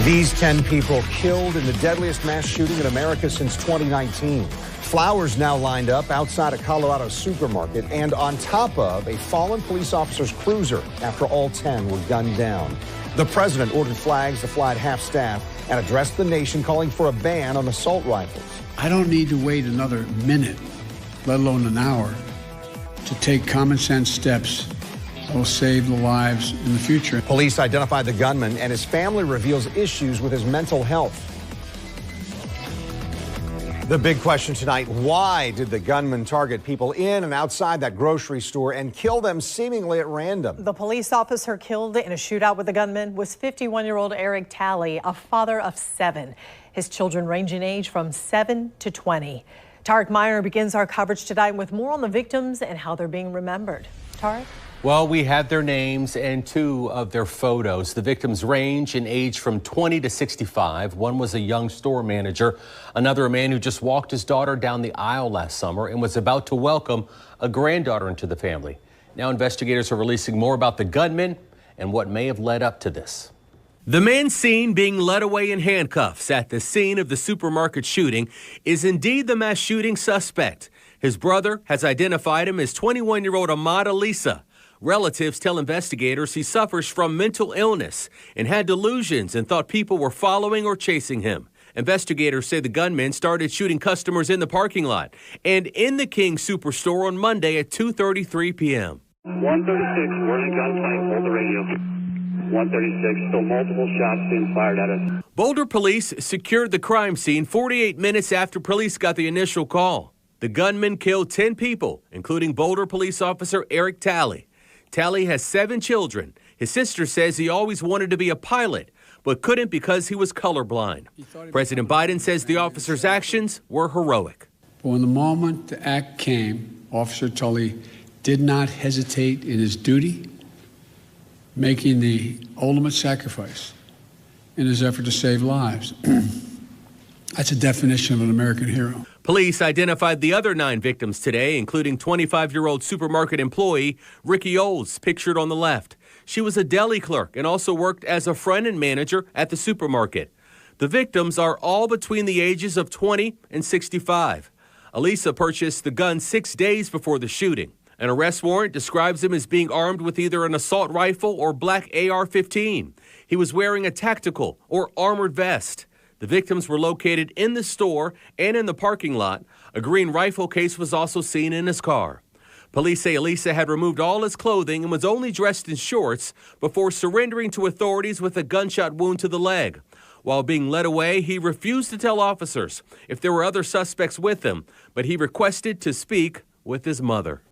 These 10 people killed in the deadliest mass shooting in America since 2019. Flowers now lined up outside a Colorado supermarket and on top of a fallen police officer's cruiser after all 10 were gunned down. The president ordered flags to fly at half-staff and addressed the nation calling for a ban on assault rifles. I don't need to wait another minute, let alone an hour, to take common sense steps that will save the lives in the future. Police identified the gunman, and his family reveals issues with his mental health. The big question tonight, why did the gunman target people in and outside that grocery store and kill them seemingly at random? The police officer killed in a shootout with the gunman was 51-year-old Eric Talley, a father of 7. His children range in age from 7 to 20. Tarek Meyer begins our coverage tonight with more on the victims and how they're being remembered. Tarek? Well, we have their names and 2 of their photos. The victims range in age from 20 to 65. One was a young store manager, another a man who just walked his daughter down the aisle last summer and was about to welcome a granddaughter into the family. Now investigators are releasing more about the gunman and what may have led up to this. The man seen being led away in handcuffs at the scene of the supermarket shooting is indeed the mass shooting suspect. His brother has identified him as 21-year-old Ahmad Alisa. Relatives tell investigators he suffers from mental illness and had delusions and thought people were following or chasing him. Investigators say the gunman started shooting customers in the parking lot and in the King Superstore on Monday at 2:33 p.m. 136, we're in gunfight, hold the radio. 136, still multiple shots being fired at us. Boulder police secured the crime scene 48 minutes after police got the initial call. The gunman killed 10 people, including Boulder police officer Eric Talley. Talley has 7 children. His sister says he always wanted to be a pilot, but couldn't because he was colorblind. President Biden says the officer's actions were heroic. But when the moment the act came, Officer Tully did not hesitate in his duty, making the ultimate sacrifice in his effort to save lives. That's a definition of an American hero. Police identified the other 9 victims today, including 25-year-old supermarket employee Ricky Olds, pictured on the left. She was a deli clerk and also worked as a front-end manager at the supermarket. The victims are all between the ages of 20 and 65. Alisa purchased the gun 6 days before the shooting. An arrest warrant describes him as being armed with either an assault rifle or black AR-15. He was wearing a tactical or armored vest. The victims were located in the store and in the parking lot. A green rifle case was also seen in his car. Police say Alisa had removed all his clothing and was only dressed in shorts before surrendering to authorities with a gunshot wound to the leg. While being led away, he refused to tell officers if there were other suspects with him, but he requested to speak with his mother.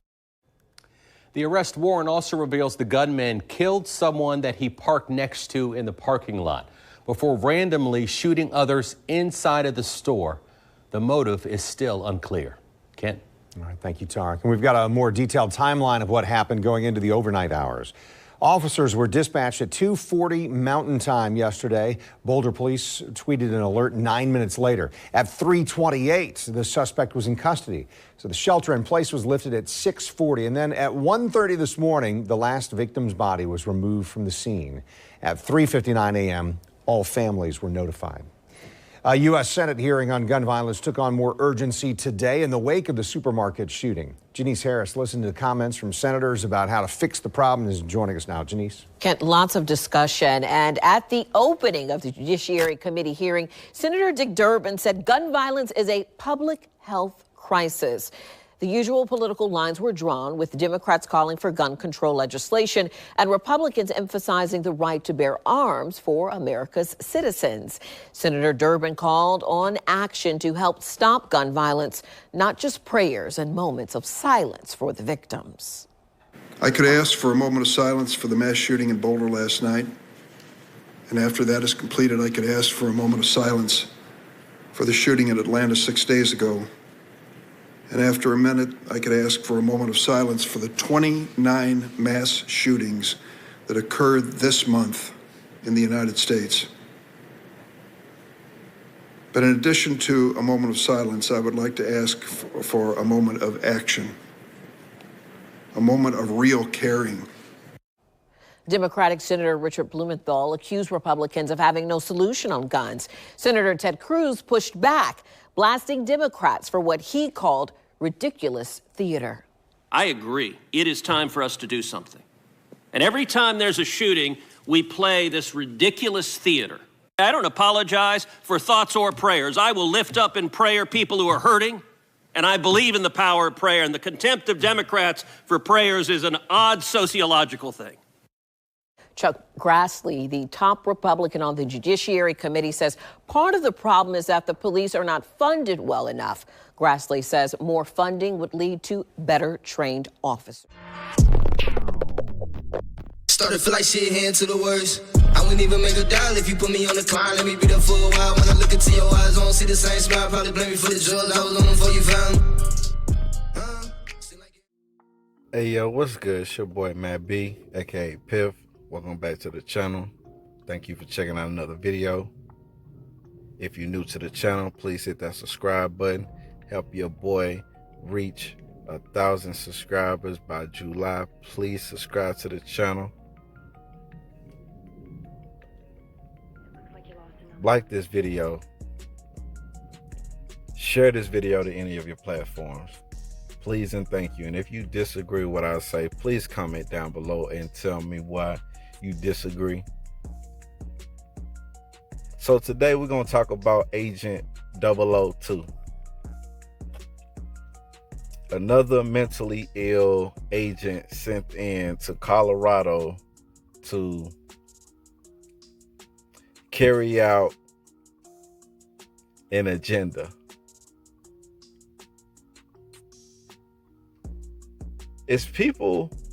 The arrest warrant also reveals the gunman killed someone that he parked next to in the parking lot before randomly shooting others inside of the store. The motive is still unclear. Kent? All right, thank you, Tarek. And we've got a more detailed timeline of what happened going into the overnight hours. Officers were dispatched at 2:40 Mountain Time yesterday. Boulder police tweeted an alert 9 minutes later. At 3:28, the suspect was in custody. So the shelter in place was lifted at 6:40. And then at 1:30 this morning, the last victim's body was removed from the scene. At 3:59 a.m., all families were notified. A U.S. Senate hearing on gun violence took on more urgency today in the wake of the supermarket shooting. Janice Harris listened to the comments from senators about how to fix the problem. Is joining us now. Janice. Kent, lots of discussion. And at the opening of the Judiciary Committee hearing, Senator Dick Durbin said gun violence is a public health crisis. The usual political lines were drawn, with Democrats calling for gun control legislation and Republicans emphasizing the right to bear arms for America's citizens. Senator Durbin called on action to help stop gun violence, not just prayers and moments of silence for the victims. I could ask for a moment of silence for the mass shooting in Boulder last night. And after that is completed, I could ask for a moment of silence for the shooting in Atlanta 6 days ago. And after a minute, I could ask for a moment of silence for the 29 mass shootings that occurred this month in the United States. But in addition to a moment of silence, I would like to ask for a moment of action, a moment of real caring. Democratic Senator Richard Blumenthal accused Republicans of having no solution on guns. Senator Ted Cruz pushed back, blasting Democrats for what he called ridiculous theater. I agree. It is time for us to do something. And every time there's a shooting, we play this ridiculous theater. I don't apologize for thoughts or prayers. I will lift up in prayer people who are hurting, and I believe in the power of prayer, and the contempt of Democrats for prayers is an odd sociological thing. Chuck Grassley, the top Republican on the Judiciary Committee, says part of the problem is that the police are not funded well enough. Grassley says more funding would lead to better trained officers. Started feel like shit, hand to the worst. I wouldn't even make a dial if you put me on the climb. Let me be there for a while. When I look into your eyes, I don't see the same smile. Probably blame me for the drugs I was on before you found me. Hey yo, what's good? It's your boy Matt B, aka Piff. Welcome back to the channel. Thank you for checking out another video. If you're new to the channel, please hit that subscribe button. Help your boy reach 1,000 subscribers by July. Please subscribe to the channel. Like this video. Share this video to any of your platforms. Please and thank you. And if you disagree with what I say, please comment down below and tell me why you disagree. So today we're going to talk about Agent 002. Another mentally ill agent sent in to Colorado to carry out an agenda.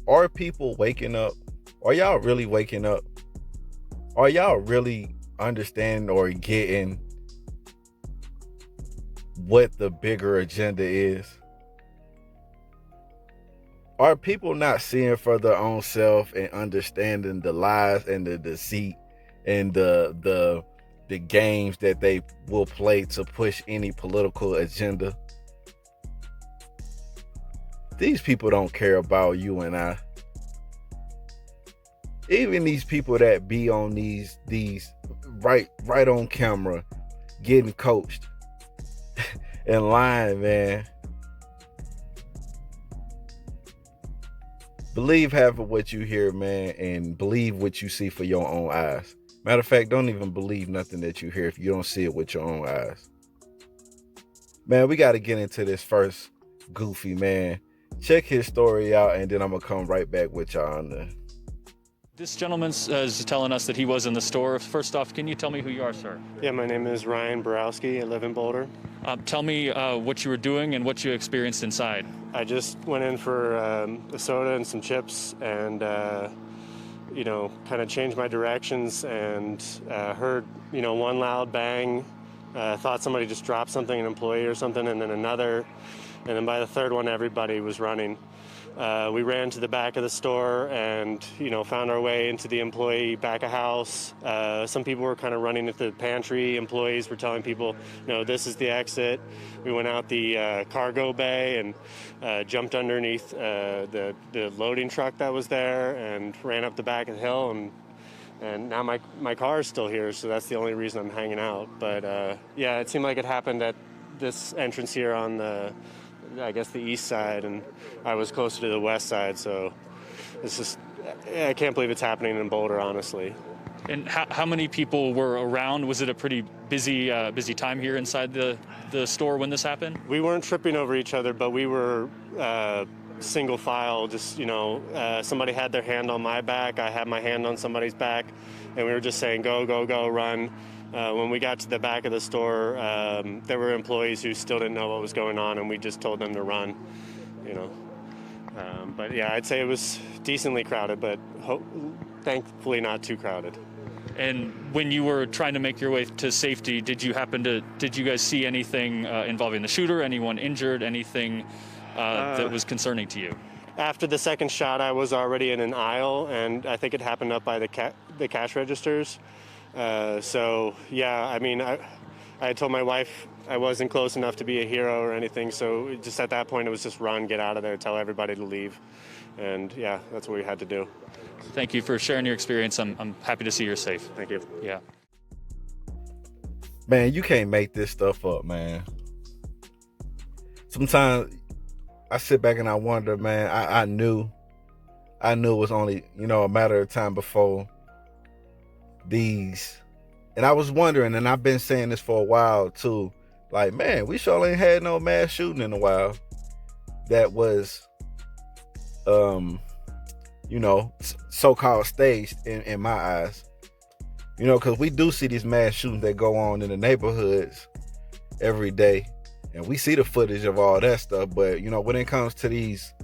Are people waking up? Are y'all really waking up? Are y'all really understanding or getting what the bigger agenda is? Are people not seeing for their own self and understanding the lies and the deceit and the games that they will play to push any political agenda? These people don't care about you and I. Even these people that be on these right on camera getting coached and lying, man. Believe half of what you hear, man, and believe what you see for your own eyes. Matter of fact, don't even believe nothing that you hear if you don't see it with your own eyes. Man, we got to get into this first goofy, man. Check his story out, and then I'm going to come right back with y'all on the... This gentleman is telling us that he was in the store. First off, can you tell me who you are, sir? Yeah, my name is Ryan Borowski. I live in Boulder. Tell me what you were doing and what you experienced inside. I just went in for a soda and some chips and, kind of changed my directions and heard, one loud bang. Thought somebody just dropped something, an employee or something, and then another. And then by the third one, everybody was running. We ran to the back of the store and, found our way into the employee back of house. Some people were kind of running at the pantry. Employees were telling people, this is the exit. We went out the cargo bay and jumped underneath the loading truck that was there and ran up the back of the hill. And now my car is still here, so that's the only reason I'm hanging out. But, it seemed like it happened at this entrance here on the east side, and I was closer to the west side, so it's just, I can't believe it's happening in Boulder, honestly. And how many people were around? Was it a pretty busy time here inside the store when this happened? We weren't tripping over each other, but we were single file, just, somebody had their hand on my back, I had my hand on somebody's back, and we were just saying, go, go, go, run. When we got to the back of the store, there were employees who still didn't know what was going on, and we just told them to run, But yeah, I'd say it was decently crowded, but thankfully not too crowded. And when you were trying to make your way to safety, did you guys see anything involving the shooter, anyone injured, anything that was concerning to you? After the second shot, I was already in an aisle, and I think it happened up by the cash registers. So yeah, I mean, I told my wife I wasn't close enough to be a hero or anything, so just at that point it was just run, get out of there, tell everybody to leave. And yeah, that's what we had to do. Thank you for sharing your experience. I'm happy to see you're safe. Thank you. Yeah. Man, you can't make this stuff up, man. Sometimes I sit back and I wonder, man, I knew it was only, a matter of time before these. And I was wondering, and I've been saying this for a while too, like, man, we sure ain't had no mass shooting in a while that was, so-called staged in my eyes. Because we do see these mass shootings that go on in the neighborhoods every day. And we see the footage of all that stuff. But, when it comes to these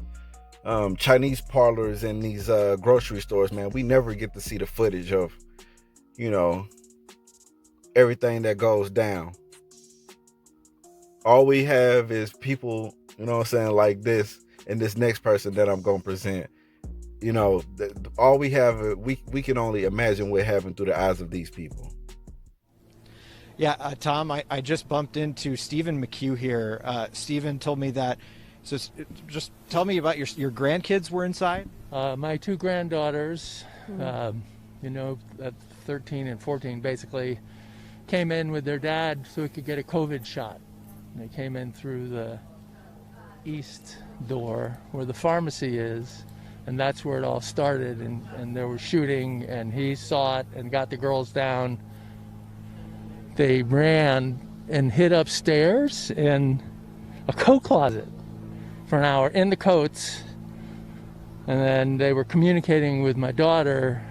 Chinese parlors and these grocery stores, man, we never get to see the footage of, everything that goes down. All we have is people, like this and this next person that I'm going to present. All we have, we can only imagine what happened through the eyes of these people. Yeah, Tom, I just bumped into Stephen McHugh here. Stephen told me that, so just tell me about your grandkids were inside? My two granddaughters, at 13 and 14, basically came in with their dad so he could get a COVID shot. And they came in through the east door where the pharmacy is, and that's where it all started. And there was shooting, and he saw it and got the girls down. They ran and hid upstairs in a coat closet for an hour in the coats. And then they were communicating with my daughter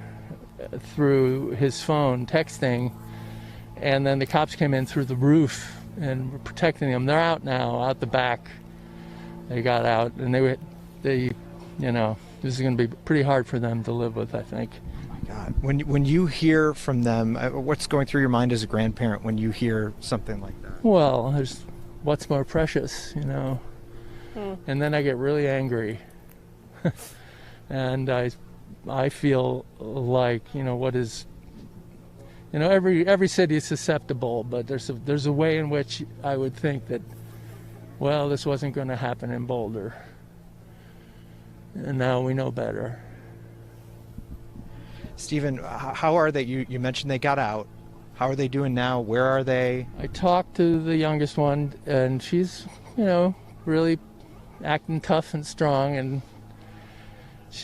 through his phone, texting. And then the cops came in through the roof and were protecting them. They're out now, out the back. They got out, and this is going to be pretty hard for them to live with, I think. God, when you hear from them, what's going through your mind as a grandparent when you hear something like that? Well, there's what's more precious, And then I get really angry, and I feel like what is, every city is susceptible, but there's a way in which I would think that, well, this wasn't going to happen in Boulder, and now we know better. Stephen, how are they? You mentioned they got out. How are they doing now? Where are they? I talked to the youngest one, and she's, really acting tough and strong, and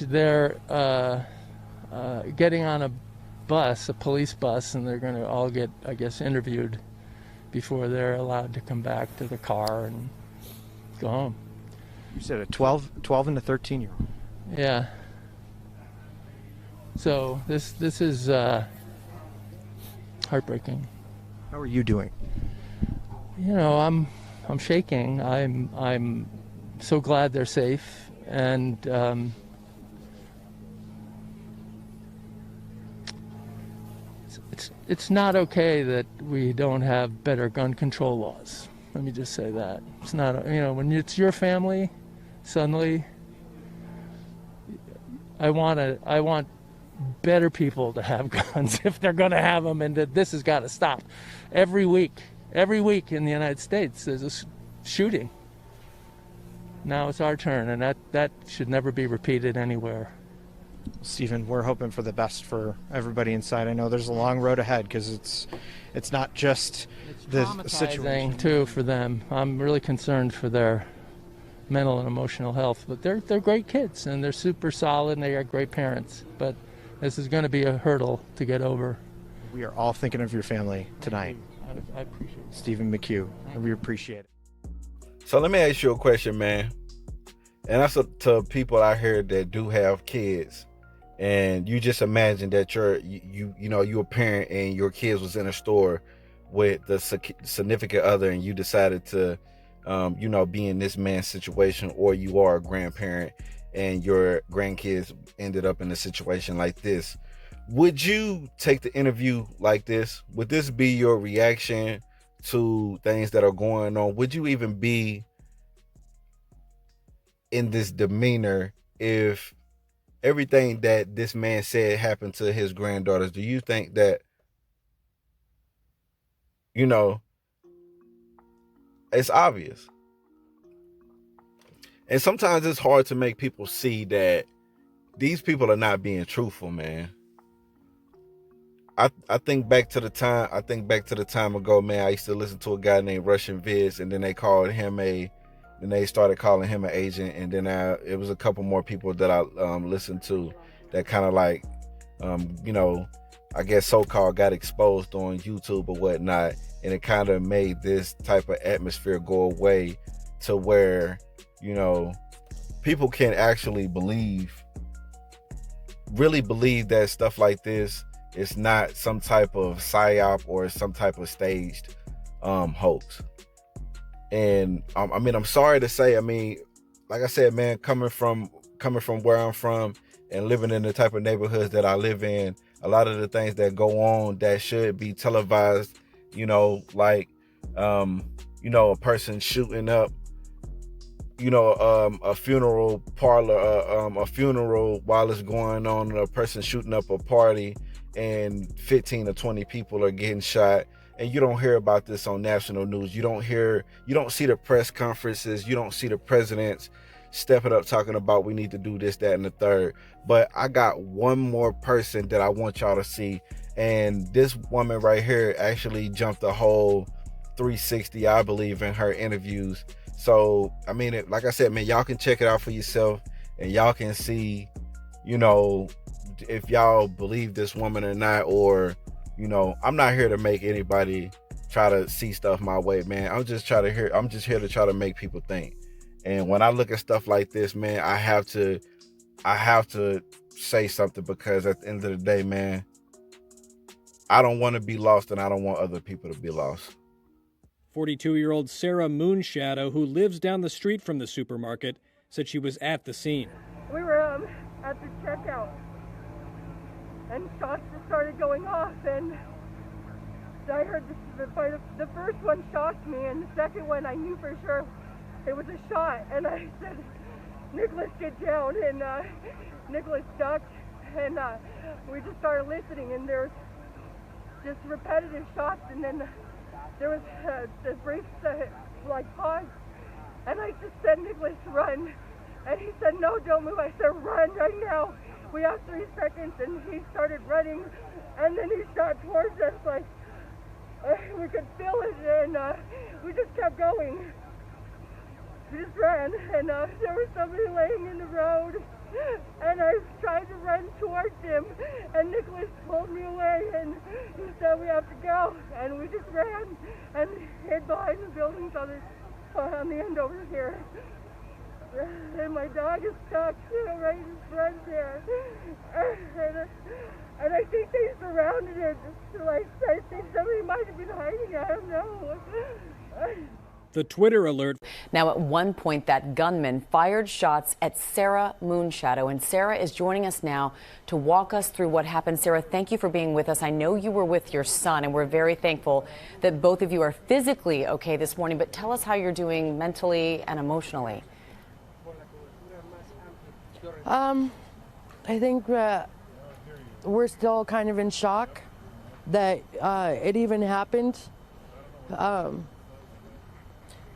they're getting on a police bus, and they're going to all get, I guess, interviewed before they're allowed to come back to the car and go home. You said a 12 and a 13-year-old. Yeah. So this is heartbreaking. How are you doing? I'm shaking. I'm so glad they're safe, and it's not okay that we don't have better gun control laws. Let me just say that. It's not, when it's your family, suddenly I want better people to have guns if they're going to have them, and that this has got to stop. Every week in the United States there's a shooting. Now it's our turn, and that should never be repeated anywhere. Stephen, we're hoping for the best for everybody inside. I know there's a long road ahead because it's not just the situation too for them. I'm really concerned for their mental and emotional health, but they're great kids, and they're super solid, and they got great parents. But this is going to be a hurdle to get over. We are all thinking of your family tonight. I appreciate it. Stephen McHugh, we appreciate it. So let me ask you a question, man. And that's to people out here that do have kids. And you just imagine that you're a parent and your kids was in a store with the significant other, and you decided to, be in this man's situation, or you are a grandparent and your grandkids ended up in a situation like this. Would you take the interview like this? Would this be your reaction to things that are going on? Would you even be in this demeanor if everything that this man said happened to his granddaughters? Do you think that, it's obvious? And sometimes it's hard to make people see that these people are not being truthful, man. I think back to the time ago, man. I used to listen to a guy named Russian Viz, and then they started calling him an agent, and then it was a couple more people that I listened to that kind of like, I guess so-called got exposed on YouTube or whatnot, and it kind of made this type of atmosphere go away to where, people can actually really believe that stuff like this is not some type of psyop or some type of staged hoax. And I'm sorry to say, like I said, man, coming from where I'm from and living in the type of neighborhoods that I live in, a lot of the things that go on that should be televised, like a person shooting up, a funeral parlor, a funeral while it's going on, and a person shooting up a party, and 15 or 20 people are getting shot, and you don't hear about this on national news. You don't see the press conferences. You don't see the presidents stepping up talking about we need to do this, that, and the third. But I got one more person that I want y'all to see, and this woman right here actually jumped a whole 360, I believe, in her interviews. So, like I said, man, y'all can check it out for yourself, and y'all can see, if y'all believe this woman or not, or, I'm not here to make anybody try to see stuff my way, man. I'm just here to try to make people think. And when I look at stuff like this, man, I have to say something, because at the end of the day, man, I don't want to be lost, and I don't want other people to be lost. 42-year-old Sarah Moonshadow, who lives down the street from the supermarket, said she was at the scene. We were at the checkout, and shots just started going off, and I heard the first one shocked me, and the second one I knew for sure it was a shot, and I said, "Nicholas, get down," and Nicholas ducked, and we just started listening, and there was just repetitive shots, and then there was a brief pause, and I just said, "Nicholas, run," and he said, "No, don't move." I said, "Run right now. We have 3 seconds," and he started running, and then he shot towards us like we could feel it, and we just kept going. We just ran, and there was somebody laying in the road, and I tried to run towards him, and Nicholas pulled me away, and he said, "We have to go," and we just ran and hid behind the buildings on the end over here. And my dog is stuck right in front there, and I think they surrounded it. I think somebody might have been hiding. I don't know. The Twitter alert. Now, at one point, that gunman fired shots at Sarah Moonshadow, and Sarah is joining us now to walk us through what happened. Sarah, thank you for being with us. I know you were with your son, and we're very thankful that both of you are physically okay this morning, but tell us how you're doing mentally and emotionally. I think we're still kind of in shock that it even happened.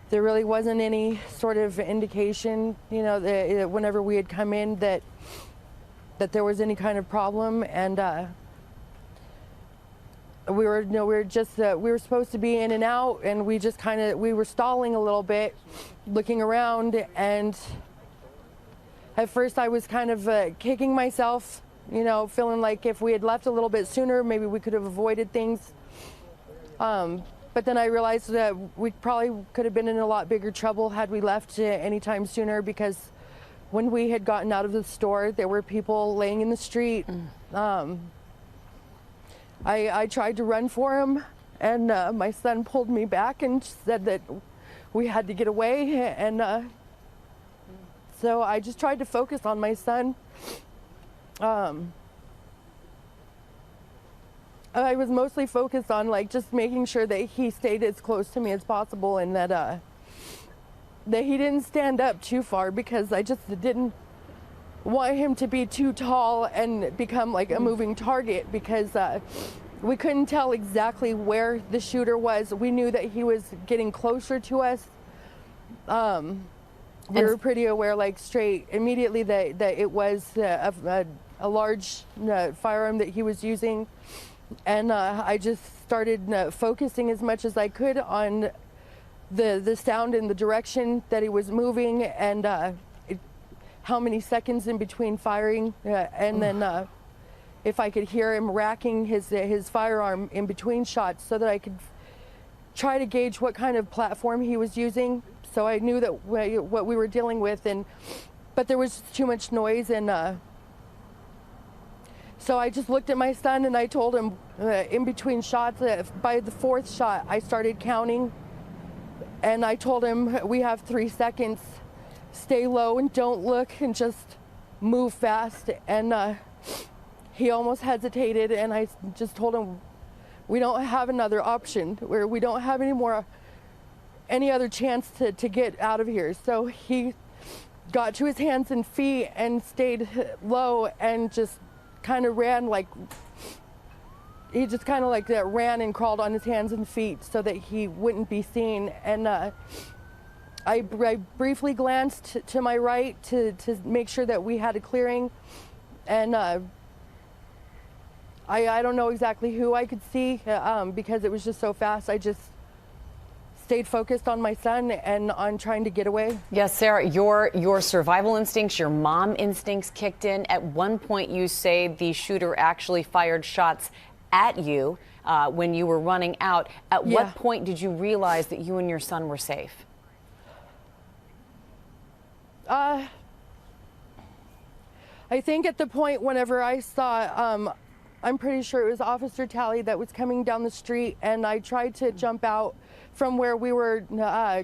There really wasn't any sort of indication, that whenever we had come in that there was any kind of problem, and we were supposed to be in and out, and we were stalling a little bit, looking around, and at first I was kind of kicking myself, feeling like if we had left a little bit sooner, maybe we could have avoided things. But then I realized that we probably could have been in a lot bigger trouble had we left any time sooner, because when we had gotten out of the store, there were people laying in the street. I tried to run for him, and my son pulled me back and said that we had to get away, and so I just tried to focus on my son. I was mostly focused on just making sure that he stayed as close to me as possible, and that he didn't stand up too far, because I just didn't want him to be too tall and become like a moving target, because we couldn't tell exactly where the shooter was. We knew that he was getting closer to us. we were pretty aware, like straight immediately, that it was a large firearm that he was using. And I just started focusing as much as I could on the sound and the direction that he was moving, and how many seconds in between firing, and then if I could hear him racking his firearm in between shots, so that I could try to gauge what kind of platform he was using, so I knew that what we were dealing with. But there was too much noise, and so I just looked at my son and I told him in between shots, by the fourth shot I started counting, and I told him, we have 3 seconds, stay low and don't look and just move fast. And he almost hesitated, and I just told him, we don't have another option, where we don't have any other chance to get out of here. So he got to his hands and feet and stayed low and just kind of ran, like he just kind of like ran and crawled on his hands and feet so that he wouldn't be seen. And I briefly glanced to my right to make sure that we had a clearing, and I don't know exactly who I could see because it was just so fast. I just stayed focused on my son and on trying to get away. Yes, Sarah, your survival instincts, your mom instincts kicked in. At one point, you say the shooter actually fired shots at you when you were running out. At what point did you realize that you and your son were safe? I think at the point whenever I saw, I'm pretty sure it was Officer Talley that was coming down the street, and I tried to jump out from where we were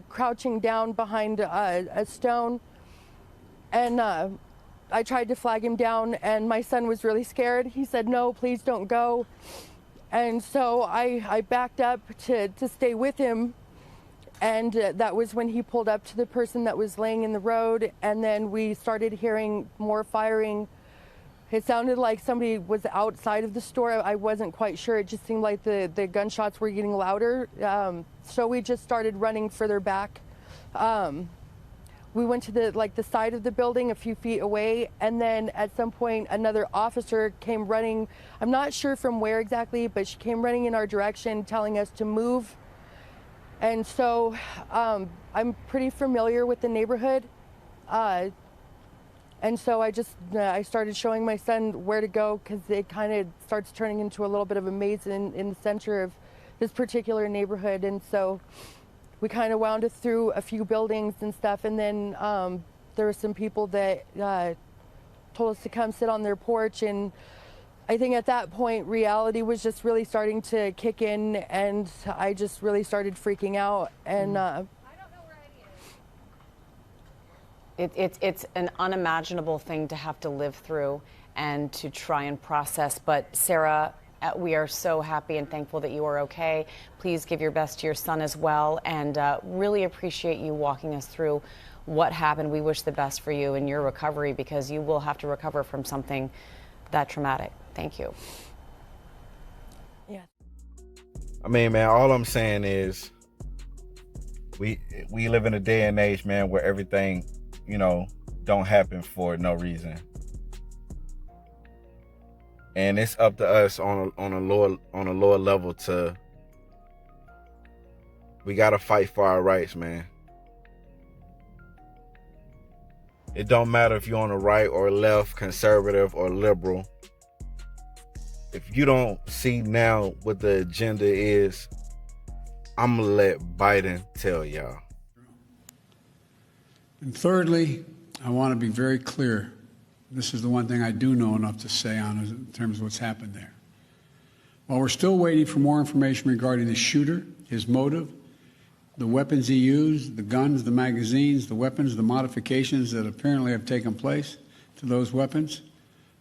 crouching down behind a stone, and I tried to flag him down, and my son was really scared. He said, no, please don't go. And so I backed up to stay with him, and that was when he pulled up to the person that was laying in the road, and then we started hearing more firing. It sounded like somebody was outside of the store. I wasn't quite sure. It just seemed like the gunshots were getting louder. So we just started running further back. We went to the side of the building a few feet away, and then at some point another officer came running. I'm not sure from where exactly, but she came running in our direction telling us to move. And so I'm pretty familiar with the neighborhood. And so I started showing my son where to go, because it kind of starts turning into a little bit of a maze in the center of this particular neighborhood. And so we kind of wound through a few buildings and stuff. And then there were some people that told us to come sit on their porch. And I think at that point, reality was just really starting to kick in, and I just really started freaking out. And It's an unimaginable thing to have to live through and to try and process. But Sarah, we are so happy and thankful that you are okay. Please give your best to your son as well, and really appreciate you walking us through what happened. We wish the best for you in your recovery, because you will have to recover from something that traumatic. Thank you. Yeah. I mean, man, all I'm saying is we live in a day and age, man, where everything, don't happen for no reason. And it's up to us on a lower level to, we gotta fight for our rights, man. It don't matter if you're on the right or left, conservative or liberal. If you don't see now what the agenda is, I'm gonna let Biden tell y'all. And thirdly, I want to be very clear. This is the one thing I do know enough to say on in terms of what's happened there. While we're still waiting for more information regarding the shooter, his motive, the weapons he used, the guns, the magazines, the weapons, the modifications that apparently have taken place to those weapons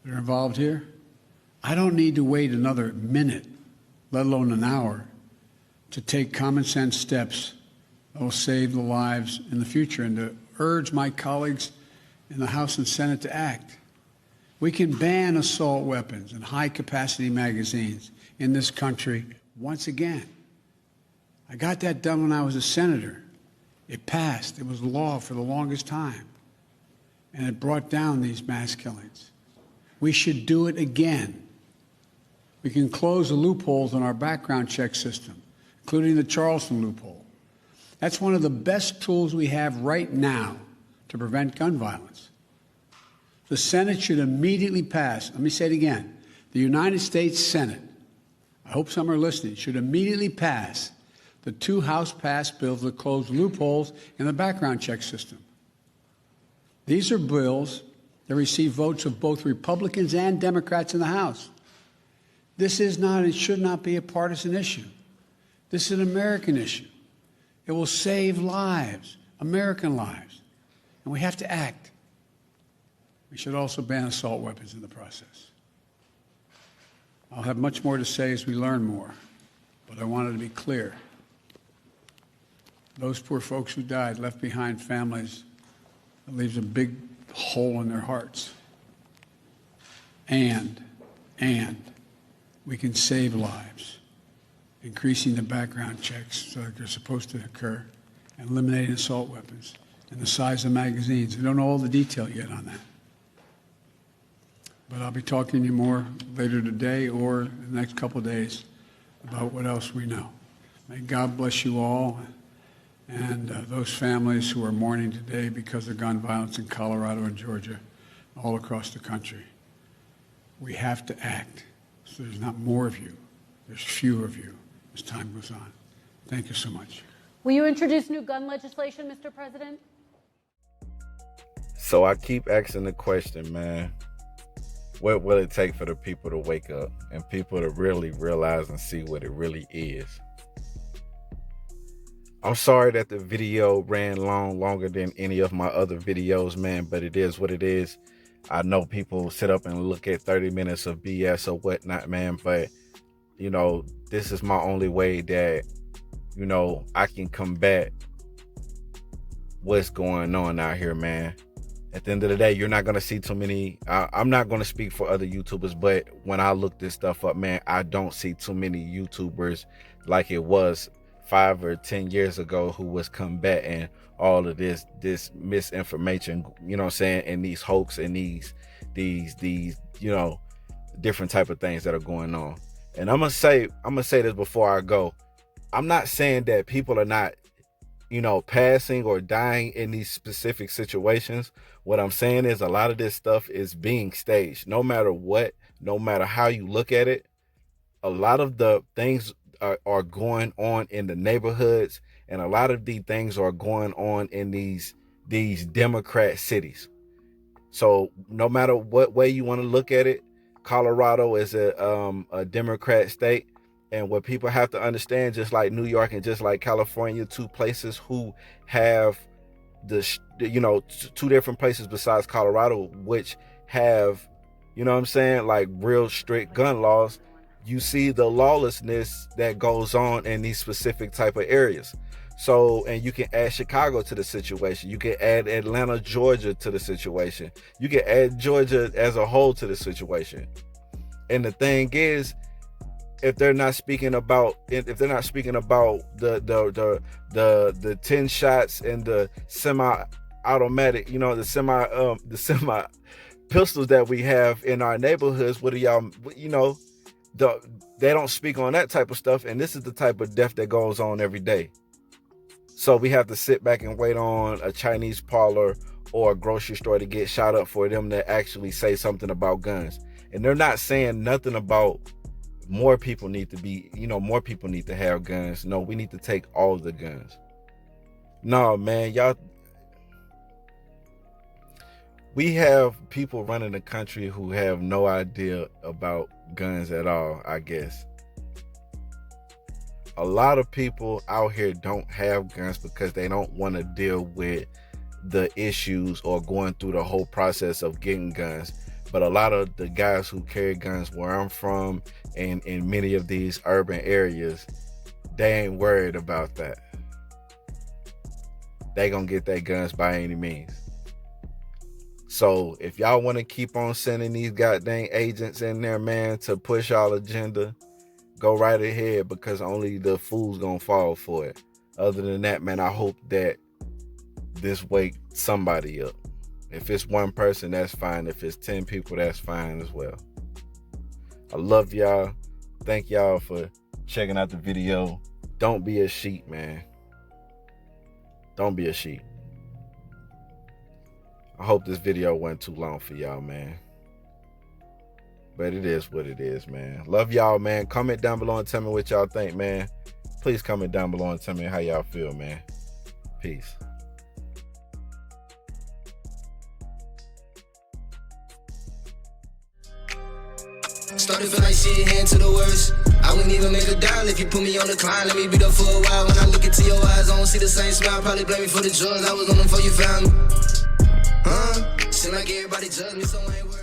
that are involved here, I don't need to wait another minute, let alone an hour, to take common sense steps that will save the lives in the future, and to urge my colleagues in the House and Senate to act. We can ban assault weapons and high-capacity magazines in this country once again. I got that done when I was a senator. It passed. It was law for the longest time. And it brought down these mass killings. We should do it again. We can close the loopholes in our background check system, including the Charleston loophole. That's one of the best tools we have right now to prevent gun violence. The Senate should immediately pass. Let me say it again. The United States Senate, I hope some are listening, should immediately pass the 2 House-passed bills that close loopholes in the background check system. These are bills that receive votes of both Republicans and Democrats in the House. This is not and should not be a partisan issue. This is an American issue. It will save lives, American lives, and we have to act. We should also ban assault weapons in the process. I'll have much more to say as we learn more, but I wanted to be clear. Those poor folks who died left behind families that leaves a big hole in their hearts. And we can save lives, increasing the background checks so that they're supposed to occur, and eliminating assault weapons, and the size of magazines. I don't know all the detail yet on that. But I'll be talking to you more later today or in the next couple of days about what else we know. May God bless you all and those families who are mourning today because of gun violence in Colorado and Georgia, all across the country. We have to act. So there's not more of you. There's fewer of you as time goes on. Thank you so much. Will you introduce new gun legislation, Mr. President? So I keep asking the question, man, what will it take for the people to wake up and people to really realize and see what it really is? I'm sorry that the video ran longer than any of my other videos, man, but it is what it is. I know people sit up and look at 30 minutes of BS or whatnot, man, but, you know, this is my only way that, you know, I can combat what's going on out here, man. At the end of the day, you're not going to see too many. I'm not going to speak for other YouTubers, but when I look this stuff up, man, I don't see too many YouTubers like it was 5 or 10 years ago who was combating all of this misinformation, you know what I'm saying, and these hoax and these you know, different type of things that are going on. And I'm gonna say this before I go. I'm not saying that people are not, you know, passing or dying in these specific situations. What I'm saying is a lot of this stuff is being staged. No matter what, no matter how you look at it, a lot of the things are going on in the neighborhoods, and a lot of these things are going on in these Democrat cities. So no matter what way you want to look at it, Colorado is a Democrat state. And what people have to understand, just like New York and just like California, 2 places who have two different places besides Colorado, which have, you know what I'm saying, like real strict gun laws. You see the lawlessness that goes on in these specific type of areas. So, and you can add Chicago to the situation. You can add Atlanta, Georgia to the situation. You can add Georgia as a whole to the situation. And the thing is, if they're not speaking about the 10 shots and the semi-automatic, you know, the semi pistols that we have in our neighborhoods, what do y'all, you know, they don't speak on that type of stuff. And this is the type of death that goes on every day. So we have to sit back and wait on a Chinese parlor or a grocery store to get shot up for them to actually say something about guns. And they're not saying nothing about more people need to be, you know, more people need to have guns. No, we need to take all the guns. No, man, y'all. We have people running the country who have no idea about guns at all, I guess. A lot of people out here don't have guns because they don't want to deal with the issues or going through the whole process of getting guns. But a lot of the guys who carry guns where I'm from and in many of these urban areas, they ain't worried about that. They gonna get their guns by any means. So if y'all want to keep on sending these goddamn agents in there, man, to push y'all agenda, go right ahead, because only the fools gonna fall for it. Other than that, man, I hope that this wake somebody up. If it's one person, that's fine. If it's 10 people, that's fine as well. I love y'all. Thank y'all for checking out the video. Don't be a sheep, man. Don't be a sheep. I hope this video wasn't too long for y'all, man. But it is what it is, man. Love y'all, man. Comment down below and tell me what y'all think, man. Please comment down below and tell me how y'all feel, man. Peace. Started feel like shit, hand to the worst. I wouldn't even make a dial if you put me on the climb. Let me beat up for a while. When I look into your eyes, I don't see the same smile. Probably blame me for the drugs. I was on them before you found me. Seem like everybody judged me, so I ain't worried.